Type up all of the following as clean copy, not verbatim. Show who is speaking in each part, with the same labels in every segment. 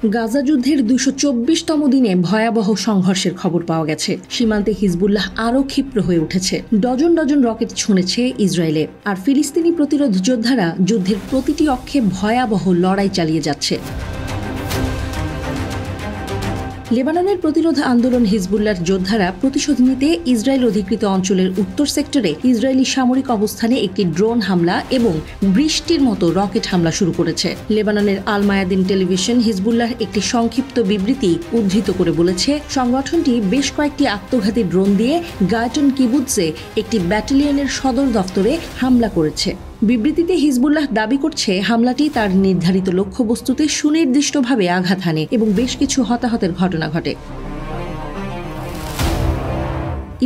Speaker 1: গাজা যুদ্ধের ২২৪তম দিনে ভয়াবহ সংঘর্ষের খবর পাওয়া গেছে। সীমান্তে হিজবুল্লাহ আরও ক্ষিপ্র হয়ে উঠেছে। ডজন ডজন রকেট ছুঁড়েছে ইসরায়েলে, আর ফিলিস্তিনি প্রতিরোধ যোদ্ধারা যুদ্ধের প্রতিটি অক্ষে ভয়াবহ লড়াই চালিয়ে যাচ্ছে। লেবাননের প্রতিরোধ আন্দোলন হিজবুল্লাহর যোদ্ধারা প্রতিশোধ নিতে ইসরায়েল অধিকৃত অঞ্চলের উত্তর সেক্টরে ইসরায়েলি সামরিক অবস্থানে একটি ড্রোন হামলা এবং বৃষ্টির মতো রকেট হামলা শুরু করেছে। লেবাননের আল মায়াদিন টেলিভিশন হিজবুল্লাহর একটি সংক্ষিপ্ত বিবৃতি উদ্ধৃত করে বলেছে, সংগঠনটি বেশ কয়েকটি আত্মঘাতী ড্রোন দিয়ে গায়টন কিবুৎজে একটি ব্যাটালিয়নের সদর দফতরে হামলা করেছে। বিবৃতিতে হিজবুল্লাহ দাবি করছে, হামলাটি তার নির্ধারিত লক্ষ্যবস্তুতে সুনির্দিষ্টভাবে আঘাত হানে এবং বেশ কিছু হতাহতের ঘটনা ঘটে।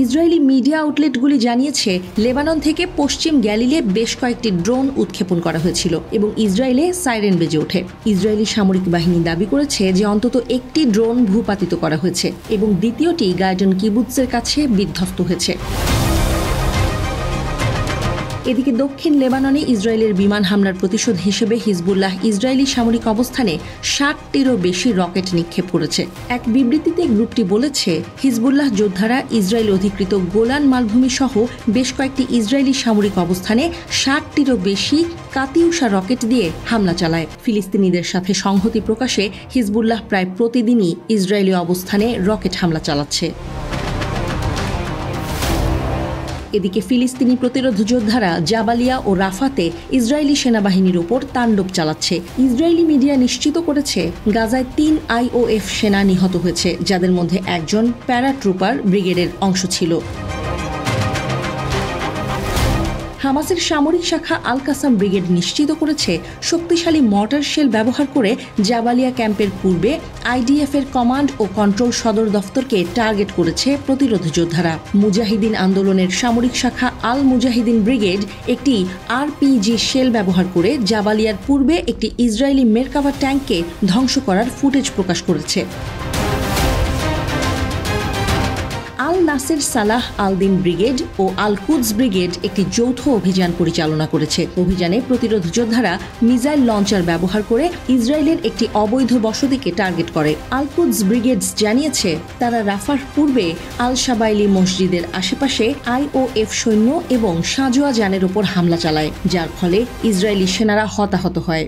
Speaker 1: ইসরায়েলি মিডিয়া আউটলেটগুলি জানিয়েছে, লেবানন থেকে পশ্চিম গ্যালিলে বেশ কয়েকটি ড্রোন উৎক্ষেপণ করা হয়েছিল এবং ইসরায়েলে সাইরেন বেজে ওঠে। ইসরায়েলি সামরিক বাহিনী দাবি করেছে যে অন্তত একটি ড্রোন ভূপাতিত করা হয়েছে এবং দ্বিতীয়টি গায়টন কিবুৎজের কাছে বিধ্বস্ত হয়েছে। এদিকে দক্ষিণ লেবাননে ইসরায়েলের বিমান হামলার প্রতিশোধ হিসেবে হিজবুল্লাহ ইসরায়েলি সামরিক অবস্থানে ৬০টিরও বেশি রকেট নিক্ষেপ করেছে। এক বিবৃতিতে গ্রুপটি বলেছে, হিজবুল্লাহ যোদ্ধারা ইসরায়েল অধিকৃত গোলান মালভূমি সহ বেশ কয়েকটি ইসরায়েলি সামরিক অবস্থানে ৬০টিরও বেশি কাতিউষা রকেট দিয়ে হামলা চালায়। ফিলিস্তিনিদের সাথে সংহতি প্রকাশে হিজবুল্লাহ প্রায় প্রতিদিনই ইসরায়েলি অবস্থানে রকেট হামলা চালাচ্ছে। এদিকে ফিলিস্তিনি প্রতিরোধ যোদ্ধারা জাবালিয়া ও রাফাতে ইসরায়েলি সেনাবাহিনীর উপর তাণ্ডব চালাচ্ছে। ইসরায়েলি মিডিয়া নিশ্চিত করেছে, গাজায় ৩ IOF সেনা নিহত হয়েছে, যাদের মধ্যে একজন প্যারাট্রুপার ব্রিগেডের অংশ ছিল। হামাসের সামরিক শাখা আল কাসাম ব্রিগেড নিশ্চিত করেছে, শক্তিশালী মর্টার শেল ব্যবহার করে জাবালিয়া ক্যাম্পের পূর্বে IDF এর কমান্ড ও কন্ট্রোল সদর দফতরকে টার্গেট করেছে প্রতিরোধ যোদ্ধারা। মুজাহিদিন আন্দোলনের সামরিক শাখা আল মুজাহিদিন ব্রিগেড একটি RPG শেল ব্যবহার করে জাবালিয়ার পূর্বে একটি ইসরায়েলি মেরকাভা ট্যাঙ্ককে ধ্বংস করার ফুটেজ প্রকাশ করেছে। আল নাসের সালাহ আল দিন ব্রিগেড ও আল কুদস ব্রিগেড একটি যৌথ অভিযান পরিচালনা করেছে। অভিযানে প্রতিরোধ যোদ্ধারা মিসাইল লঞ্চার ব্যবহার করে ইসরায়েলের একটি অবৈধ বসতিকে টার্গেট করে। আল কুদস ব্রিগেড জানিয়েছে, তারা রাফার পূর্বে আল শাবাইলি মসজিদের আশেপাশে IOF সৈন্য এবং সাঁজোয়া যানের উপর হামলা চালায়, যার ফলে ইসরায়েলি সেনারা হতাহত হয়।